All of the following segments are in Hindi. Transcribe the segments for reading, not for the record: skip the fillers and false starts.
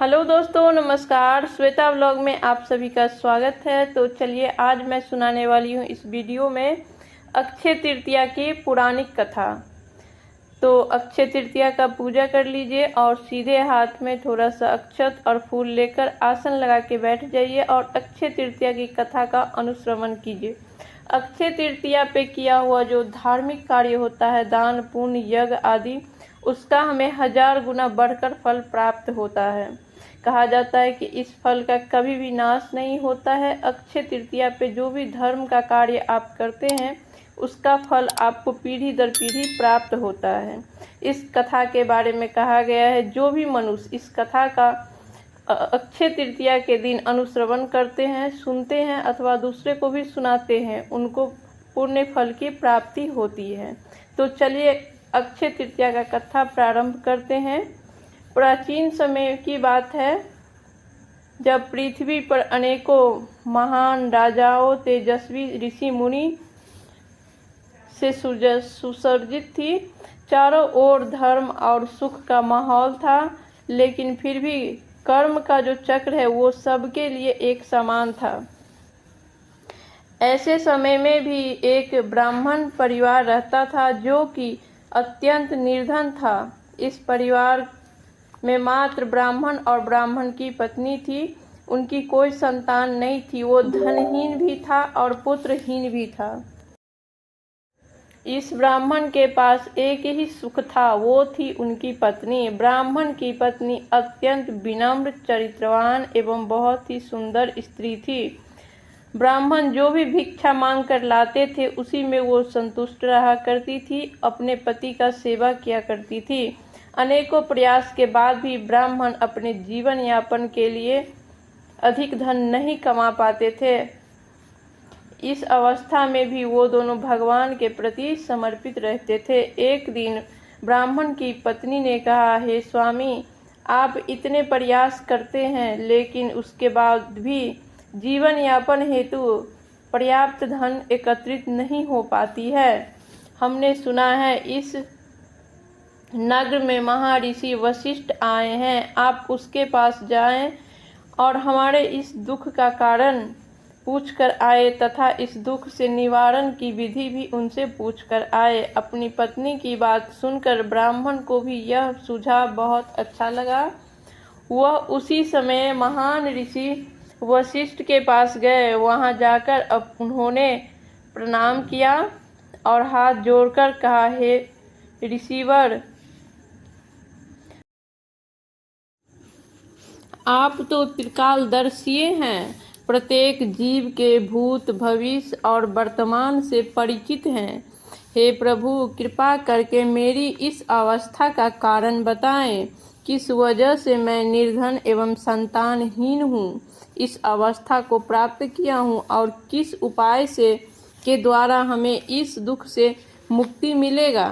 हेलो दोस्तों, नमस्कार। श्वेता व्लॉग में आप सभी का स्वागत है। तो चलिए आज मैं सुनाने वाली हूँ इस वीडियो में अक्षय तृतीया की पौराणिक कथा। तो अक्षय तृतीया का पूजा कर लीजिए और सीधे हाथ में थोड़ा सा अक्षत और फूल लेकर आसन लगा के बैठ जाइए और अक्षय तृतीया की कथा का अनुश्रवण कीजिए। अक्षय तृतीया पे किया हुआ जो धार्मिक कार्य होता है, दान पुण्य यज्ञ आदि, उसका हमें 1000 गुना बढ़कर फल प्राप्त होता है। कहा जाता है कि इस फल का कभी भी नाश नहीं होता है। अक्षय तृतीया पे जो भी धर्म का कार्य आप करते हैं उसका फल आपको पीढ़ी दर पीढ़ी प्राप्त होता है। इस कथा के बारे में कहा गया है, जो भी मनुष्य इस कथा का अक्षय तृतीया के दिन अनुश्रवण करते हैं, सुनते हैं अथवा दूसरे को भी सुनाते हैं, उनको पुण्य फल की प्राप्ति होती है। तो चलिए अक्षय तृतीया का कथा प्रारंभ करते हैं। प्राचीन समय की बात है, जब पृथ्वी पर अनेकों महान राजाओं, तेजस्वी ऋषि मुनि से सुसज्जित थी। चारों ओर धर्म और सुख का माहौल था, लेकिन फिर भी कर्म का जो चक्र है वो सबके लिए एक समान था। ऐसे समय में भी एक ब्राह्मण परिवार रहता था जो कि अत्यंत निर्धन था। इस परिवार में मात्र ब्राह्मण और ब्राह्मण की पत्नी थी। उनकी कोई संतान नहीं थी। वो धनहीन भी था और पुत्रहीन भी था। इस ब्राह्मण के पास एक ही सुख था, वो थी उनकी पत्नी। ब्राह्मण की पत्नी अत्यंत विनम्र, चरित्रवान एवं बहुत ही सुंदर स्त्री थी। ब्राह्मण जो भी भिक्षा मांग कर लाते थे उसी में वो संतुष्ट रहा करती थी, अपने पति का सेवा किया करती थी। अनेकों प्रयास के बाद भी ब्राह्मण अपने जीवन यापन के लिए अधिक धन नहीं कमा पाते थे। इस अवस्था में भी वो दोनों भगवान के प्रति समर्पित रहते थे। एक दिन ब्राह्मण की पत्नी ने कहा, हे स्वामी, आप इतने प्रयास करते हैं लेकिन उसके बाद भी जीवन यापन हेतु पर्याप्त धन एकत्रित नहीं हो पाती है। हमने सुना है इस नगर में महर्षि वशिष्ठ आए हैं, आप उसके पास जाएं और हमारे इस दुख का कारण पूछकर आए तथा इस दुख से निवारण की विधि भी उनसे पूछकर आए। अपनी पत्नी की बात सुनकर ब्राह्मण को भी यह सुझाव बहुत अच्छा लगा। वह उसी समय महान ऋषि वशिष्ठ के पास गए। वहां जाकर अब उन्होंने प्रणाम किया और हाथ जोड़कर कहा, हे ऋषिवर, आप तो त्रिकालदर्शी हैं, प्रत्येक जीव के भूत भविष्य और वर्तमान से परिचित हैं। हे प्रभु, कृपा करके मेरी इस अवस्था का कारण बताएं। किस वजह से मैं निर्धन एवं संतानहीन हूँ, इस अवस्था को प्राप्त किया हूँ और किस उपाय से के द्वारा हमें इस दुख से मुक्ति मिलेगा।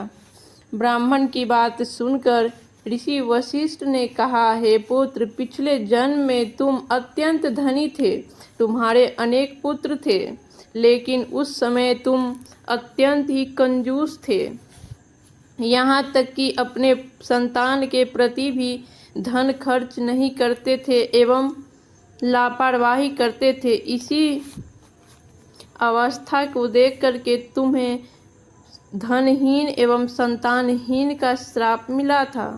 ब्राह्मण की बात सुनकर ऋषि वशिष्ठ ने कहा, हे पुत्र, पिछले जन्म में तुम अत्यंत धनी थे, तुम्हारे अनेक पुत्र थे, लेकिन उस समय तुम अत्यंत ही कंजूस थे। यहाँ तक कि अपने संतान के प्रति भी धन खर्च नहीं करते थे एवं लापरवाही करते थे। इसी अवस्था को देख करके तुम्हें धनहीन एवं संतानहीन का श्राप मिला था।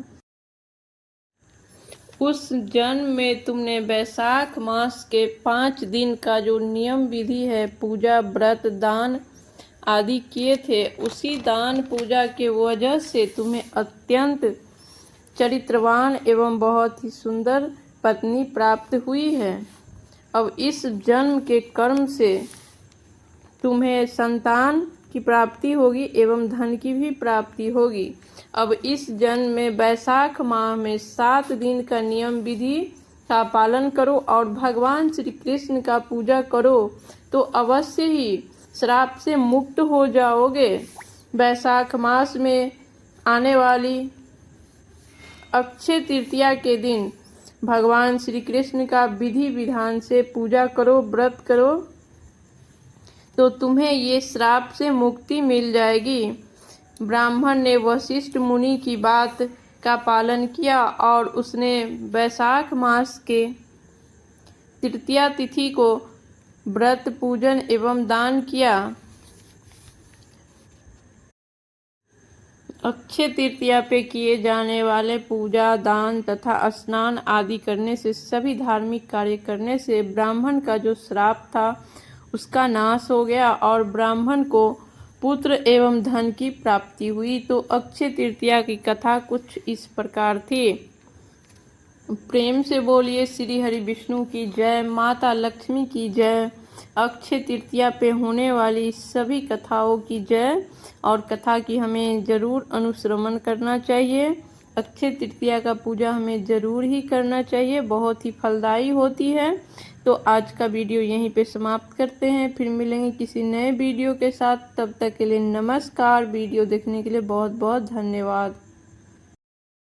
उस जन्म में तुमने वैशाख मास के 5 दिन का जो नियम विधि है, पूजा व्रत दान आदि किए थे। उसी दान पूजा के वजह से तुम्हें अत्यंत चरित्रवान एवं बहुत ही सुंदर पत्नी प्राप्त हुई है। अब इस जन्म के कर्म से तुम्हें संतान की प्राप्ति होगी एवं धन की भी प्राप्ति होगी। अब इस जन्म में वैशाख माह में 7 दिन का नियम विधि का पालन करो और भगवान श्री कृष्ण का पूजा करो तो अवश्य ही श्राप से मुक्त हो जाओगे। वैशाख मास में आने वाली अक्षय तृतीया के दिन भगवान श्री कृष्ण का विधि विधान से पूजा करो, व्रत करो तो तुम्हें ये श्राप से मुक्ति मिल जाएगी। ब्राह्मण ने वशिष्ठ मुनि की बात का पालन किया और उसने वैशाख मास के तृतीया तिथि को व्रत पूजन एवं दान किया। अक्षय तृतीया पे किए जाने वाले पूजा, दान तथा स्नान आदि करने से, सभी धार्मिक कार्य करने से ब्राह्मण का जो श्राप था उसका नाश हो गया और ब्राह्मण को पुत्र एवं धन की प्राप्ति हुई। तो अक्षय तृतीया की कथा कुछ इस प्रकार थी। प्रेम से बोलिए श्री हरि विष्णु की जय, माता लक्ष्मी की जय, अक्षय तृतीया पे होने वाली सभी कथाओं की जय। और कथा की हमें ज़रूर अनुश्रवण करना चाहिए। अक्षय तृतीया का पूजा हमें ज़रूर ही करना चाहिए, बहुत ही फलदायी होती है। तो आज का वीडियो यहीं पे समाप्त करते हैं, फिर मिलेंगे किसी नए वीडियो के साथ। तब तक के लिए नमस्कार। वीडियो देखने के लिए बहुत बहुत धन्यवाद।